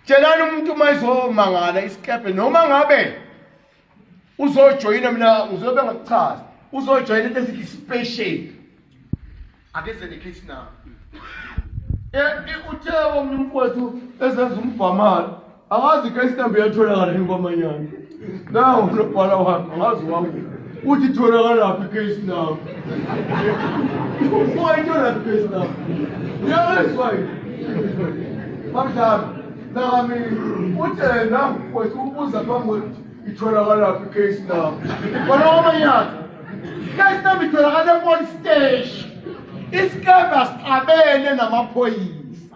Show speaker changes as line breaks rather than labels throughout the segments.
tshelani umuntu mayizomangala isikebhe noma ngabe uzojoyina mina ngizobe ngakuchaza uzojoyina into esithi special akeze nekhithi na uthe omnye umfowethu ezenza umbhamala akazi ke isitambu yatholakala kwamanyana nawo unobhala wakhe angazi wakho uthi tholakala laphi case now why not case now yes why Mamdala nami uthi na mfowethu ubuza phambi itholakala laphi case now bona kwamanyana case now itholakala police station isikebhe asiqabene namaphoyisa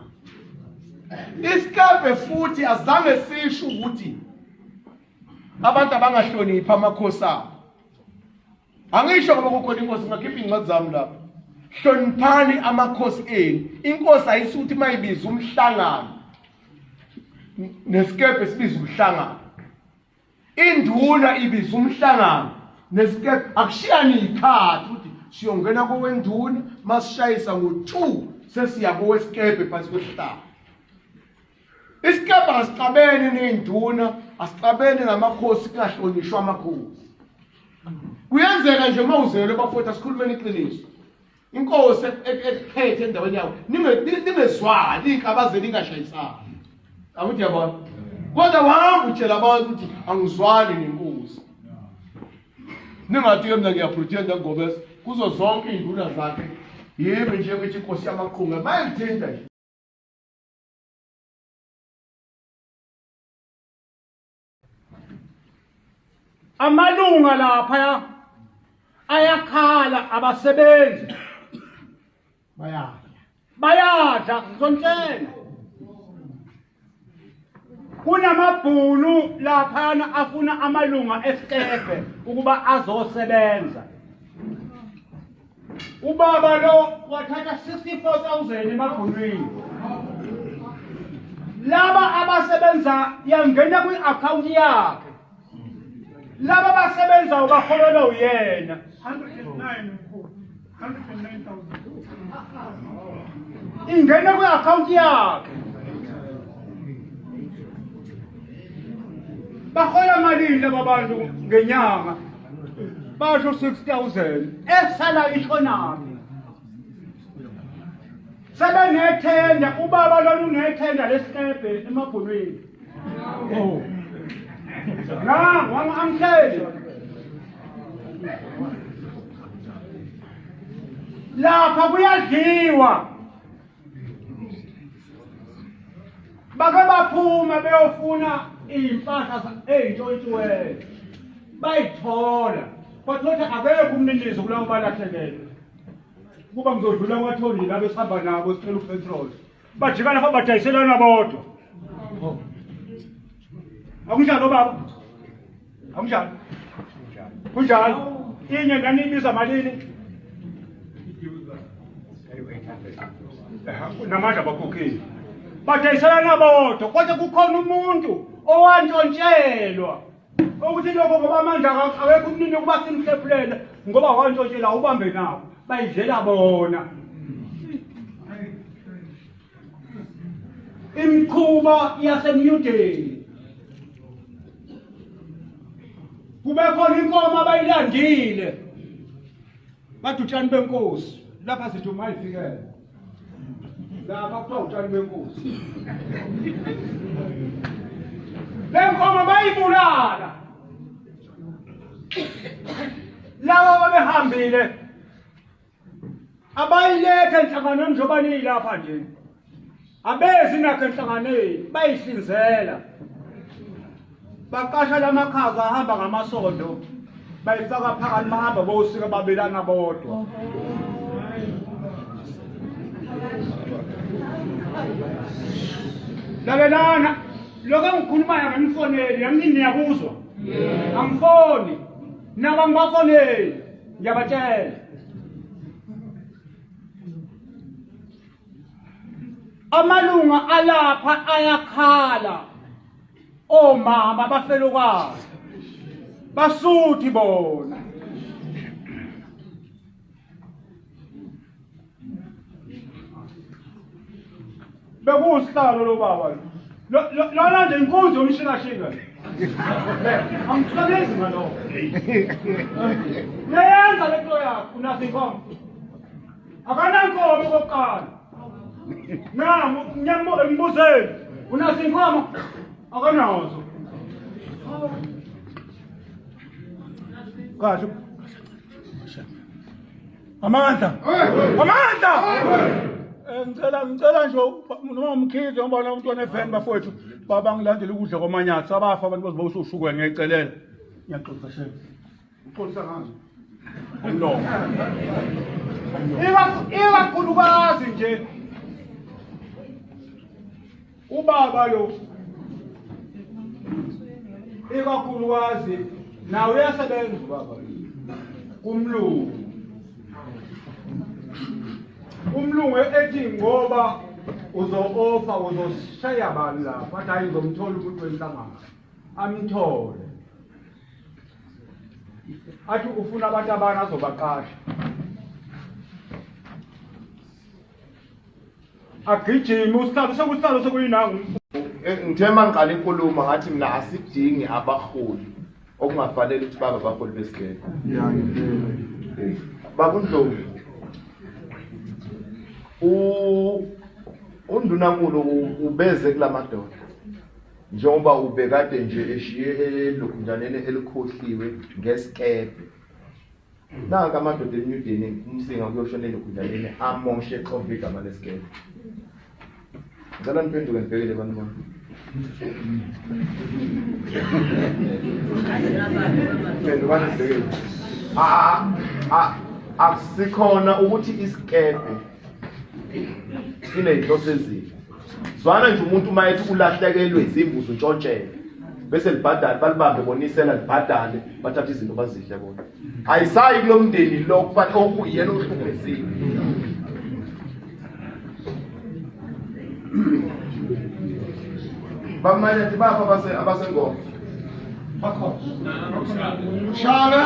isikebhe futhi azange sisho ukuthi abantu abangahloniphi amakhosi abo angisho ngoba kukhona inkosi ngakhipha incwadi zami lapha hloniphani amakhosi enu inkosi ayisuthi mayibiza umhlangano nesikebhe sibiza umhlangano induna ibiza umhlangano nesikebhe akushiyani ikhathi ukuthi siyongena kowenduna masishayisa ngo2 sesiya kowesikebhe phansi kwesihlalo isikebhe asiqabene nenduna asiqabene namakhosi kungahlonishwa amakhosi kuyenzeka nje mawuzele bafowethu sikhulumeni iqiniso inkosi ekhethe endaweni yawo ningezwani ikabazeli ingashayisana akuthi yabona kodwa wahamba utshela abantu ukuthi angizwani nenkosi ningathi ke mina ngiyapretenda ngoba kuzo zonke induna zakhe yebo nje ukuthi inkosi yamaqhunga bayithenda nje
amalunga lapha ayakhala abasebenzi bayadla ngizontshela kunamabhunu laphana afuna amalunga esikebhe ukuba azosebenza ubaba lo wathatha 64,000 emabhunwini laba abasebenza yangena kwi-account yakhe laba basebenza ubaholelwa uyena 109,000 ingena kwi-account yakhe bahola malini laba bantu ngenyanga basho 6,000 esala ishonaphi sebenethenda ubaba lolu unethenda lesikebhe emabhunwini amhleli lapha kuyadliwa bake baphuma beyofuna iy'mpahla ey'ntshontshiweyo bayithola bathola akekho umninizo kulabo balahlekelwe kuba ngizodlula kwatholi labo esihamba nabo sicela upetrol bajika lapha badayiselana bodwa akunjalo baba akunjalo kunjalo inye nanibiza malini namandla bakhokheli badayiselana bodwa kodwa kukhona umuntu owantshontshellwa ukuthi lokho ngoba amandla akekho umnini ukuba simhlephulele ngoba wantshontshela ubambe nabo bayidlela bona imikhuba yasemyudeni kube khona inkomo abayilandile bathi utshani benkosi lapha sithi umayifikele lapha kuthiwa utshani benkosi le nkomo bayibulala laba babehambile abayilethe enhlanganweni njengoba niyilapha nje abezi nakho enhlanganweni bayihlinzela baqasha lamakhaza ahamba ngamasondo bayifaka phakathi bahamba bosika babelana bodwa lalelana lokho ngikhulumayo nganifoneli yami niyakuzwa angifoni naba ngibafoneli ngiyabatshela amalunga alapha ayakhala omama bafelokazi basuthi bona bekusihlalo lo baba Lona nje inkunzi yomshikashika. Angikusebenzi ngalo. Neyenza le nto yakho unazo inkomo. Akanankomo kokuqala. Ngiyambuzeni. Unazo inkomo? Akanazo. Kahle. Amandla. Ngicela nje noma umkhize ngoba lo mntwana eveni bafowethu baba ngilandele ukudla kwamanyathi abafa abantu bazobawusushukwe ngiyacelela. Ngiyaxolisa shehe. Uxolisa ngani? No. Ikakhulukazi nje ubaba lo ikakhulukazi nawe uyasebenza ubaba umlungu ethi ngoba uzo-offer uzoshaya abantu lapha athi hayi ngizomthola umuntu wenhlangano amthole athi ufuna abantu abanye azobaqasha agijime usitalo sekuyinangu
ngithe mangiqala inkulumo ngathi mina asidingi abaholi okungafanele ukuthi babe abaholi besigebe. Babundlovu undunankulu ubeze kulamadoda njengoba ubekade nje eshiye elokhunjaneni elikhohliwe ngesikebe. Nanga amadoda eNewdeni umsinga kuyoshona elokhunjaneni amoshe exova igama lesikebe. Ngicela niphenduke ngibhekele abantu bami. Phendukani sibhekele. Akusikhona ukuthi isikebe siney'nhloso ezimbi. Zwana nje umuntu uma ethi ulahlekelwe izimbuzi untshontshelwe bese libhadale balibambe bonisela libhadale bathatha izinto bazidle bona. Ayisayi kulo mndeni lo kufanele okuyena ohlukumezile. Bamanye ati bapha abasengoma. Bakho. Shana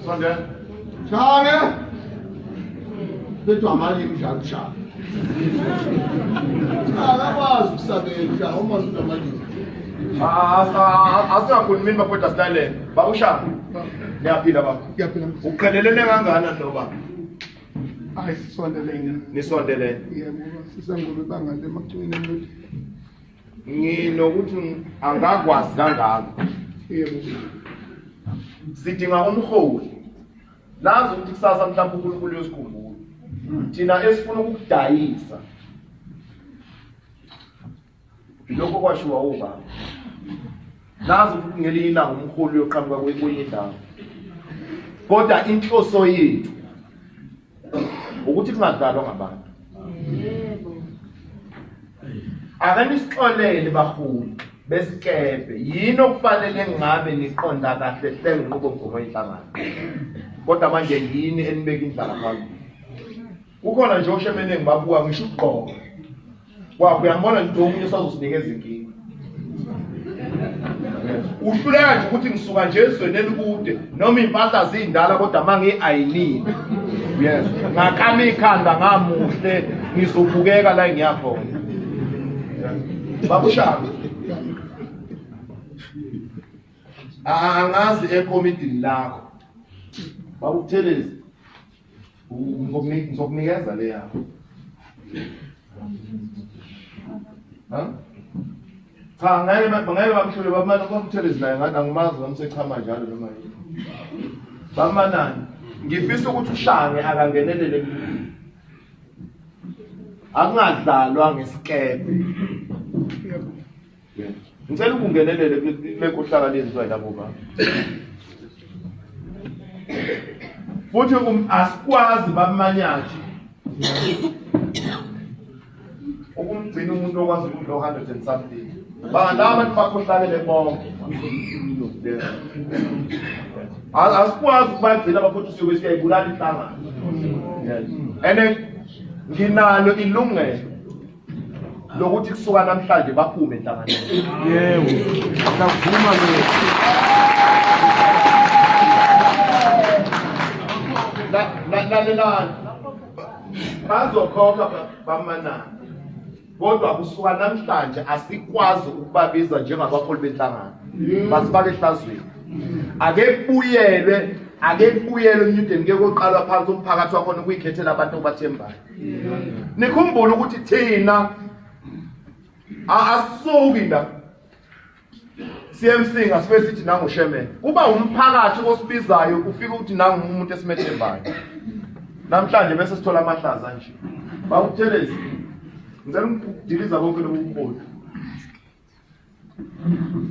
sondela. Shana. Bethu amali mdlalo shana. Akakwazi ukusabela uma usamali. Asakhulumini bafowethu asilalele. Babushaka. Niyaphila baba. Ngiyaphila. Uqhelelene kangana no baba? Hayi sisondelene. Nisondelene. Yebo, sisangolo bangale emacingweni emlodi. Nginokuthi angakwazi kangako. Yebo. Sidinga umholi. Lazi ukuthi kusasa mhlawumbe uNkulunkulu uyosikhumbula. Thina esifuna ukudayisa. Lokho kwashiwa ubaba. Lazi ukuthi ngelinye ilanga umholi uyoqhamuka kwenye indawo. Kodwa inhloso yethu ukuthi kungadalwa ngabantu. Yebo. Ake nisixolele baholi besikebe yini okufanele ngabe niqonda kahle senginqubomgomo yenhlangano. Kodwa manje yini enibeka indlela phambili. Kukhona nje oshemene ngibabuka ngisho ugqoka. Kwakho uyambona nje omunye usazosinikeza inkinga. Uhluleka nje ukuthi ngisuka nje ezweni elikude noma impahla zindala kodwa mangi ayinini. Yes. Ngakami ikhanda ngamuhle ngizobukeka la ngiyakhona. Babushaka. Angazi ekomidini lakho. Babuthelezi. Ngizokunikeza le yakho. Cha ngeke bamhlule bamana komthelezi naye ngathi angimazi ngomsechama njalo noma yini. Bamanani ngifisa ukuthi ushange akangenelele akungadlalwa ngesikebe. Ngicela ukungenelele lekuhlaka lezizwe labo baba. Futhi asikwazi bamanyathi. Ukumgcina umuntu okwazi ukudla 100 and something. Bangala abantu bakhohlakele bonke. Asikwazi ukubagcina abafuthu siyobe siyayibulala inhlangano. Ene nginalo ilungelo lokuthi kusuka namhlanje baphume enhlanganweni. Yebo. Ngavuma ke. La bazokhokha bamanani. kodwa kusuka namhlanje asikwazi ukubabiza njengabaholi benhlangano basibake ehlazweni ake kubuyelwe enyudeni ke koqalwa phansi umphakathi wakhona ukuyikhethela abantu obathembayo nikhumbule ukuthi thina asisuki la CMC ngasibe sithi nangu Shemen kuba umphakathi osibizayo ufika ukuthi nangu umuntu esimethembayo namhlanje bese sithola amahlaza nje bawuthelezi ngicela ukudiliza bonke lobukhulu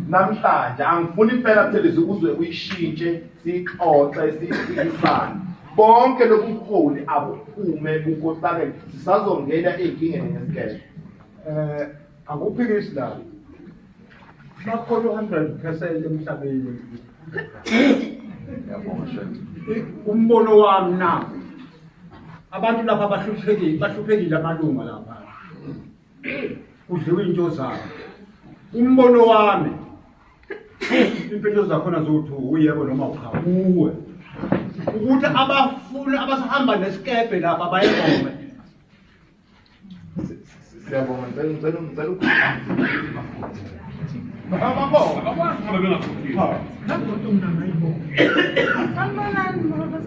namhlanje angifuni impela kuthelezi ukuzwe uyishintshe sixoxe siyisana bonke lobukhulu abuphume ukosakele sisazongena ezinkingeni ngesikele
akuphikisi la bakhona 100% emhlabeni umbono wami na abantu lapha bahluphekile amalunga lapha kudliwe into zabo umbono wami impilo zakhona zothi uyebo noma uqhabuwe ukuthi abafuna abasahamba nesikebe lapha bayengome
siyabonga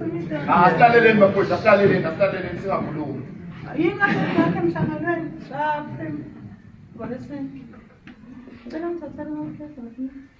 ngicela asihlaleleni bafowethu asihlaleleni singakhulumi
Emhlanganweni lapha ngicela ngithathele